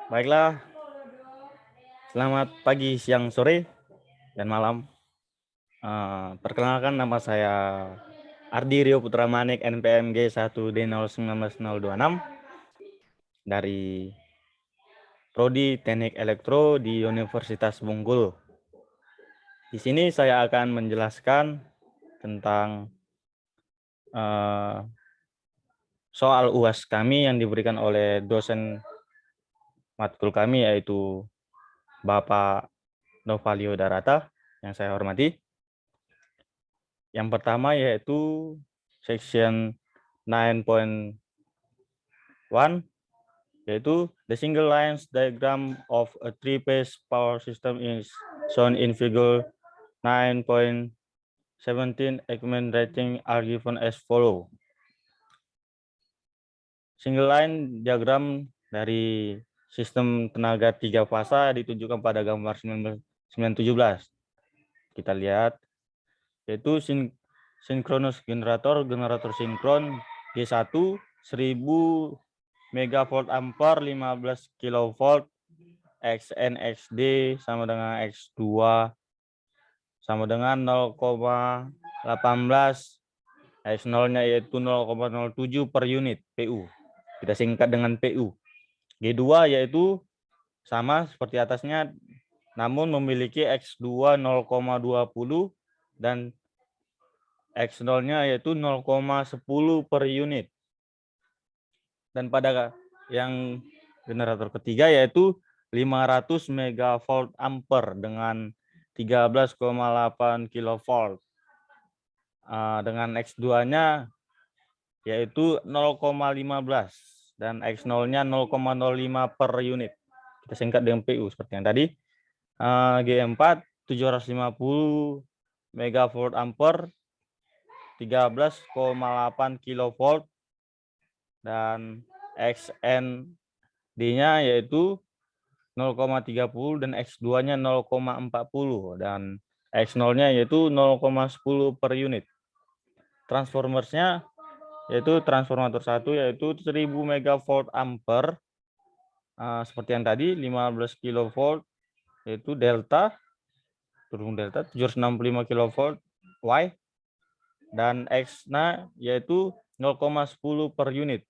Baiklah, selamat pagi, siang, sore, dan malam. Perkenalkan, nama saya Ardi Rio Putra Manik, NPMG 1D019026 dari Prodi Teknik Elektro di Universitas Bengkulu. Di sini saya akan menjelaskan tentang soal UAS kami yang diberikan oleh dosen matkul kami, yaitu Bapak Novalio Darata, yang saya hormati. Yang pertama yaitu section 9.1, yaitu the single lines diagram of a three-phase power system is shown in figure 9.17. Equipment rating are given as follow. Single line diagram dari sistem tenaga 3 fasa ditunjukkan pada gambar 917. Kita lihat, yaitu sinkronus generator sinkron G1 1000 megavolt ampere 15 kilovolt, XNXD sama dengan X2 sama dengan 0,18, X0-nya yaitu 0,07 per unit PU. Kita singkat dengan PU. G2 yaitu sama seperti atasnya, namun memiliki X2 0,20 dan X0-nya yaitu 0,10 per unit. Dan pada yang generator ketiga yaitu 500 megavolt ampere dengan 13,8 kilovolt. Dengan X2-nya yaitu 0,15 dan X0-nya 0,05 per unit. Kita singkat dengan PU seperti yang tadi. G4 750 megavolt ampere 13,8 kilovolt dan XND-nya yaitu 0,30 dan X2-nya 0,40 dan X0-nya yaitu 0,10 per unit. Transformersnya yaitu transformator 1 yaitu 1000 megavolt ampere seperti yang tadi, 15 kilovolt yaitu delta, turun delta 765 kilovolt Y, dan X-nya yaitu 0,10 per unit.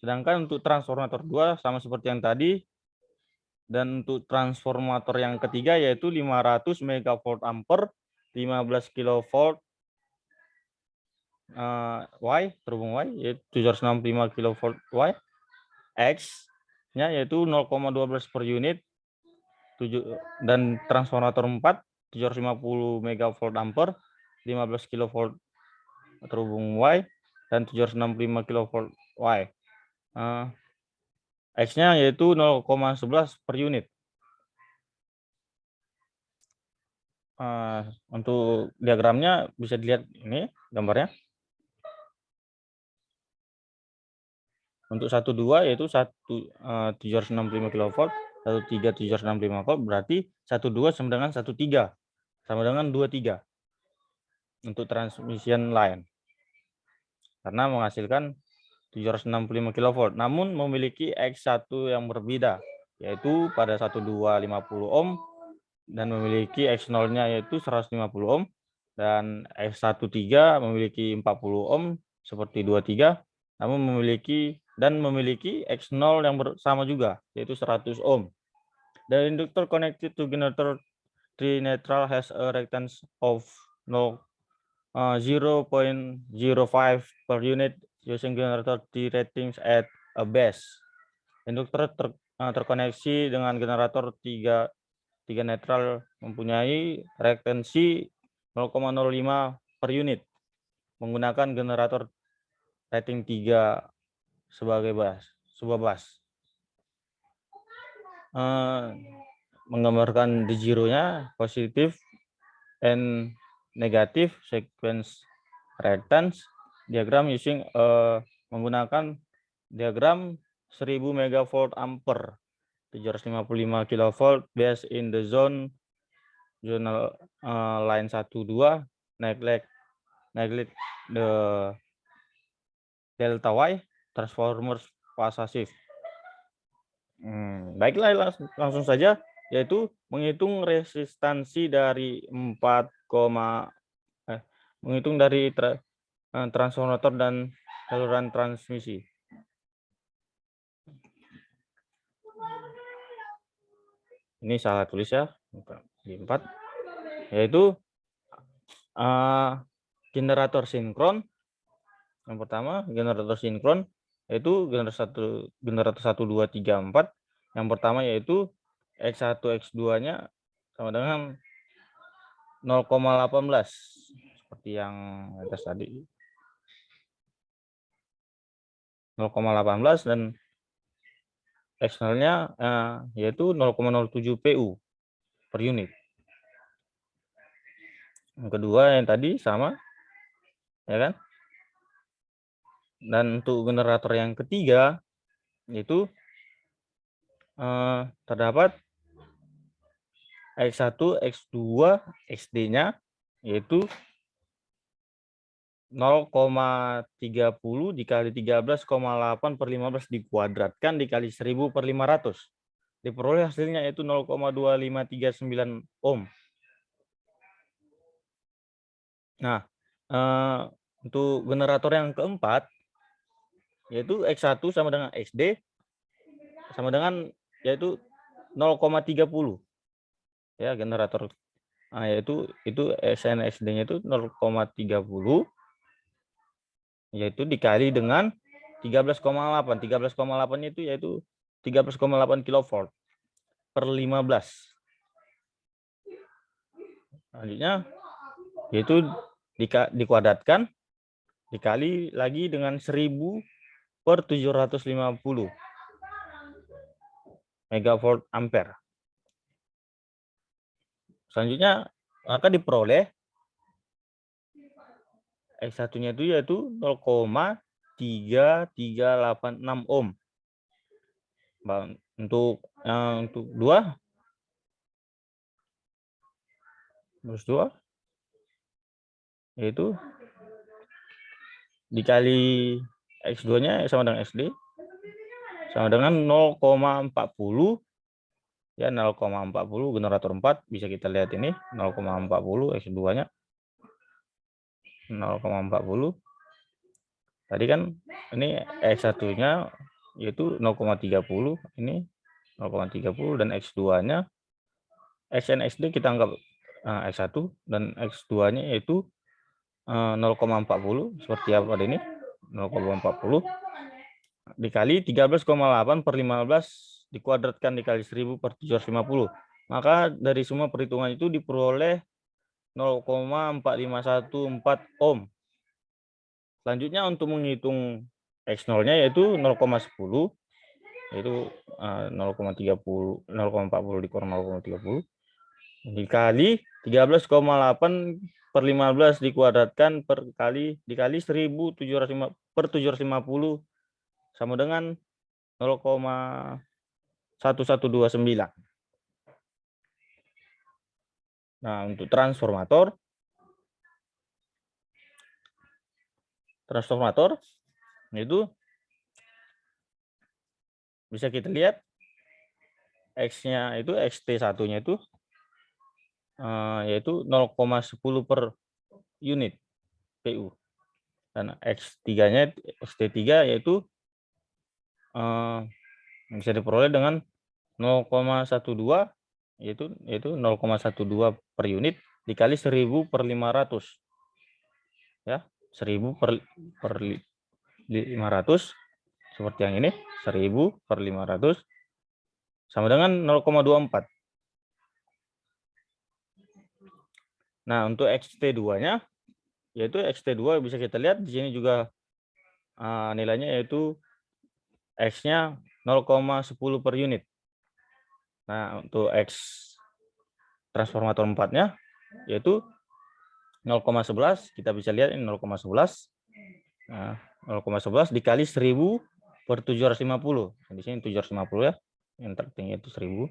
Sedangkan untuk transformator 2 sama seperti yang tadi, dan untuk transformator yang ketiga yaitu 500 megavolt ampere 15 kilovolt Y, terhubung Y yaitu 765 kilovolt Y, X-nya yaitu 0,12 per unit, dan transformator 4 750 megavolt ampere 15 kilovolt terhubung Y dan 765 kilovolt Y. X-nya yaitu 0,11 per unit. Untuk diagramnya bisa dilihat ini gambarnya. Untuk 12 yaitu 765 kilovolt, 13 765 volt, berarti 12 sama dengan 13 sama dengan 23 untuk transmission line. Karena menghasilkan 765 kilovolt, namun memiliki X1 yang berbeda, yaitu pada 1250 ohm dan memiliki X0-nya yaitu 150 ohm dan X13 memiliki 40 ohm seperti 23, namun memiliki X0 yang sama juga yaitu 100 ohm. The inductor connected to generator 3 neutral has a reactance of 0.05 per unit using generator D ratings at a base. Induktor terkoneksi dengan generator 3 netral mempunyai reaktansi 0,05 per unit menggunakan generator rating 3 sebagai sebuah bus. Menggambarkan di zero-nya positif and negatif sequence reactance diagram using menggunakan diagram 1000 megavolt ampere 755 kilovolt based in the zone line 1 2 neglect the delta Y transformers fasa shift. Baiklah, langsung saja, yaitu menghitung resistansi dari menghitung dari transformator dan saluran transmisi. Ini salah tulis ya, di 4, yaitu generator sinkron. Yang pertama, generator sinkron yaitu generator 1, 2, 3, 4. Yang pertama yaitu X1, X2-nya sama dengan 0,18 seperti yang atas tadi. 0,18 dan eksternalnya yaitu 0,07 PU per unit. Yang kedua yang tadi sama, ya kan? Dan untuk generator yang ketiga yaitu terdapat X1, X2, XD-nya yaitu 0,30 dikali 13,8 per 15 dikuadratkan dikali 1000 per 500. Diperoleh hasilnya yaitu 0,2539 ohm. Nah, untuk generator yang keempat, yaitu X1 sama dengan XD, sama dengan yaitu 0,30. Ya, generator yaitu SNXD-nya itu 0,30, yaitu dikali dengan 13,8. 13,8 itu yaitu 13,8 kilovolt per 15. Selanjutnya yaitu dikuadratkan dikali lagi dengan 1000 per 750 megavolt ampere. Selanjutnya maka diperoleh X1-nya itu yaitu 0,3386 ohm. Untuk 2 yaitu dikali X2-nya sama dengan XD sama dengan 0,40, ya 0,40 generator 4 bisa kita lihat ini 0,40 X2-nya 0,40. Tadi kan ini X1-nya yaitu 0,30, ini 0,30 dan X2-nya XNXD kita anggap X1 dan X2-nya yaitu 0,40 seperti apa ini 0,40 dikali 13,8 per 15 dikuadratkan dikali 1000 per 750. Maka dari semua perhitungan itu diperoleh 0,4514 ohm. Selanjutnya untuk menghitung X0-nya yaitu 0,10 yaitu 0,30 0,40 dikurang 0,30 dikali 13,8 per 15 dikuadratkan dikali 1750 per 750 sama dengan 0,1129. Nah, untuk transformator itu bisa kita lihat X-nya itu XT1-nya itu yaitu 0,10 per unit PU. Dan X3-nya XT3 yaitu bisa diperoleh dengan 0,12 yaitu 0,12 per unit dikali 1000 per 500. Ya, 1000 per 500 seperti yang ini, 1000 per 500 sama dengan 0,24. Nah, untuk XT2-nya yaitu XT2 bisa kita lihat di sini juga nilainya yaitu X-nya 0,10 per unit. Nah, untuk X transformator 4-nya yaitu 0,11, kita bisa lihat ini 0,11. Nah, 0,11 dikali 1000 per 750. Di sini 750 ya. Yang tertinggi itu 1000.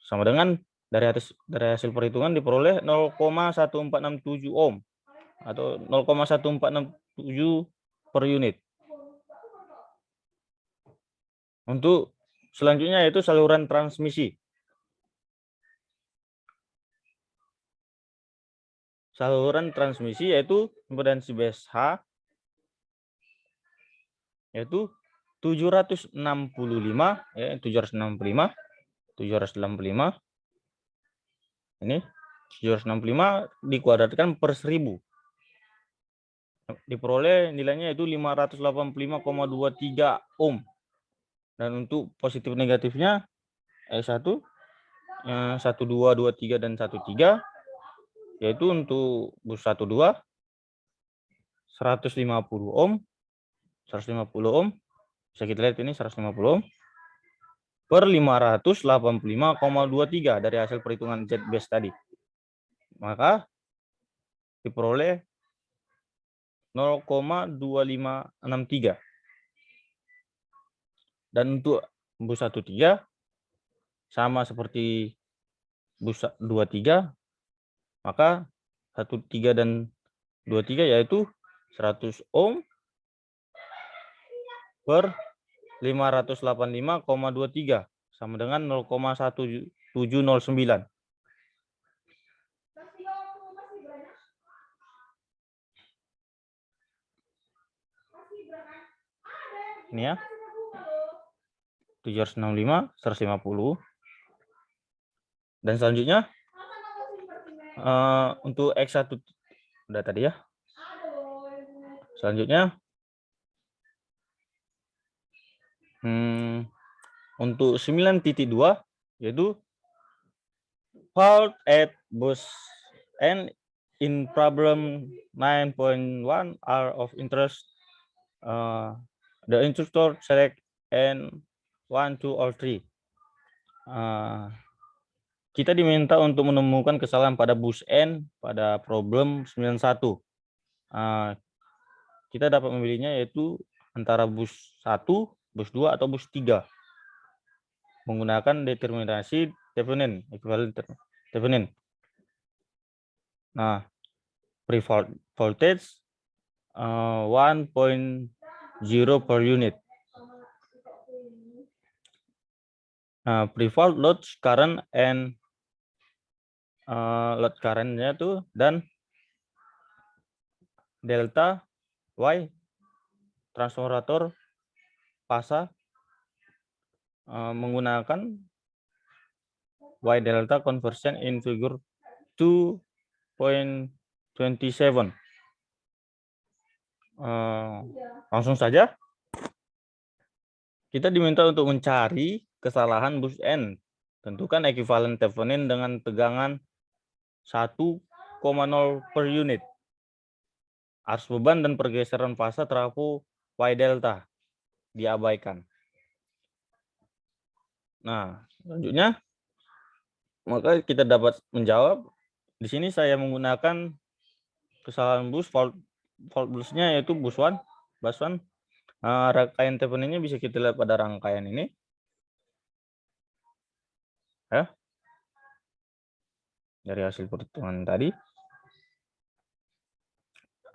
Sama dengan dari hasil perhitungan diperoleh 0,1467 ohm atau 0,1467 per unit. Untuk Selanjutnya yaitu saluran transmisi. Saluran transmisi yaitu impedansi base H yaitu 765 ya 765 ini 765 dikuadratkan per 1000 diperoleh nilainya itu 585,23 ohm. Dan untuk positif negatifnya E1 12, 23 dan 13 yaitu untuk bus 12 150 ohm 150 ohm bisa kita lihat ini 150 ohm per 585,23 dari hasil perhitungan Z base tadi, maka diperoleh 0,2563. Dan untuk bus 13 sama seperti bus 23, maka 13 dan 23 yaitu 100 ohm per 585,23 sama dengan 0,1709. Ini ya. 765, 150. Dan selanjutnya untuk X1 udah tadi ya. Selanjutnya untuk 9.2 yaitu fault at bus N in problem 9.1 are of interest. The instructor select N 1, 2, or 3. Kita diminta untuk menemukan kesalahan pada bus N pada problem 91. Kita dapat memilihnya yaitu antara bus 1, bus 2, atau bus 3 menggunakan determinasi Thevenin, ekuivalen Thevenin. Nah, pre-fault voltage 1.0 per unit. Nah, pre-fault load current and load current-nya tuh dan delta Y transformator fasa menggunakan Y delta conversion in figure 2.27. Langsung saja kita diminta untuk mencari kesalahan bus N. Tentukan ekuivalen Thevenin dengan tegangan 1,0 per unit. Arus beban dan pergeseran fasa trafo Y delta diabaikan. Nah, selanjutnya maka kita dapat menjawab. Di sini saya menggunakan kesalahan bus fault busnya yaitu bus 1, rangkaian Theveninnya bisa kita lihat pada rangkaian ini. Ya. Dari hasil perhitungan tadi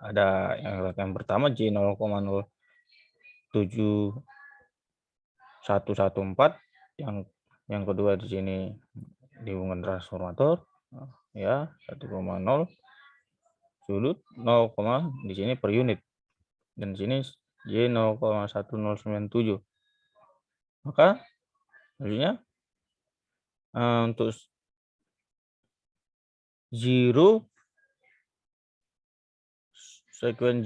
ada yang pertama J 0,07114, yang kedua di sini dihubungkan transformator ya 1,0 sudut 0, di sini per unit dan di sini J 0,1097. Maka selanjutnya untuk sekuen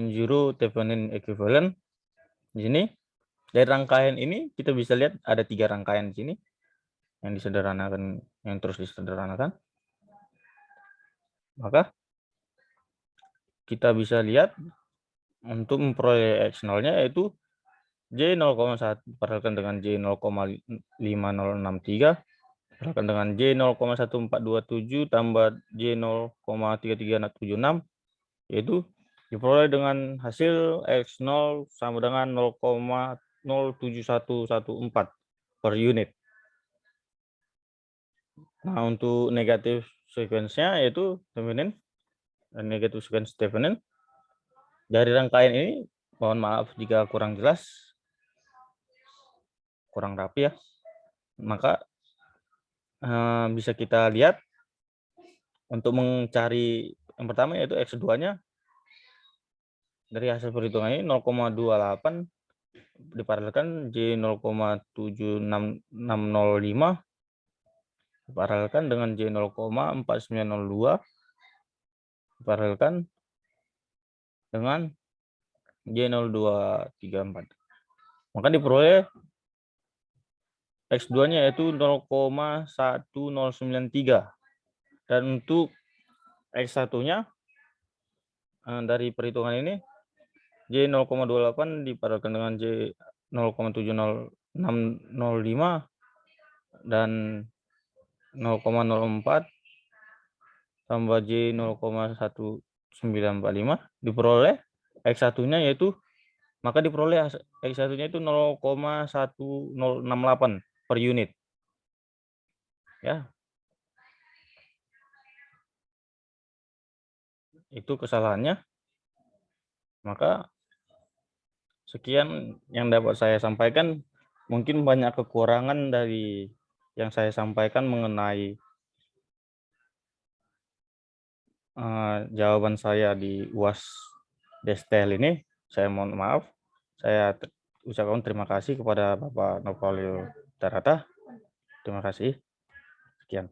zero Thevenin equivalent di sini. Dari rangkaian ini kita bisa lihat ada 3 rangkaian di sini yang disederhanakan, yang terus disederhanakan. Maka kita bisa lihat untuk memperoleh X0-nya yaitu J 0,1 diperhatikan dengan J 0,5063 diperhatikan dengan J 0,1427 tambah J 0,3376 yaitu diperoleh dengan hasil X0 sama dengan 0,07114 per unit. Nah, untuk negatif sekuensnya yaitu Thevenin dan negatif sekuens Thevenin dari rangkaian ini Mohon maaf jika kurang jelas, kurang rapi ya. Maka bisa kita lihat untuk mencari yang pertama yaitu X2-nya dari hasil perhitungan ini 0,28 diparalelkan J 0,76605 diparalelkan dengan J 0,4902 diparalelkan dengan J 0234. Maka diperoleh X2-nya yaitu 0,1093. Dan untuk X1-nya dari perhitungan ini J 0,28 diparalelkan dengan J 0,70605 dan 0,04 tambah J 0,1945 diperoleh X1-nya yaitu maka diperoleh X1-nya itu 0,1068 per unit. Ya. Itu kesalahannya. Maka sekian yang dapat saya sampaikan. Mungkin banyak kekurangan dari yang saya sampaikan mengenai jawaban saya di UAS Destel ini. Saya mohon maaf. Saya ucapkan terima kasih kepada Bapak Nopalio Darata. Terima kasih. Sekian.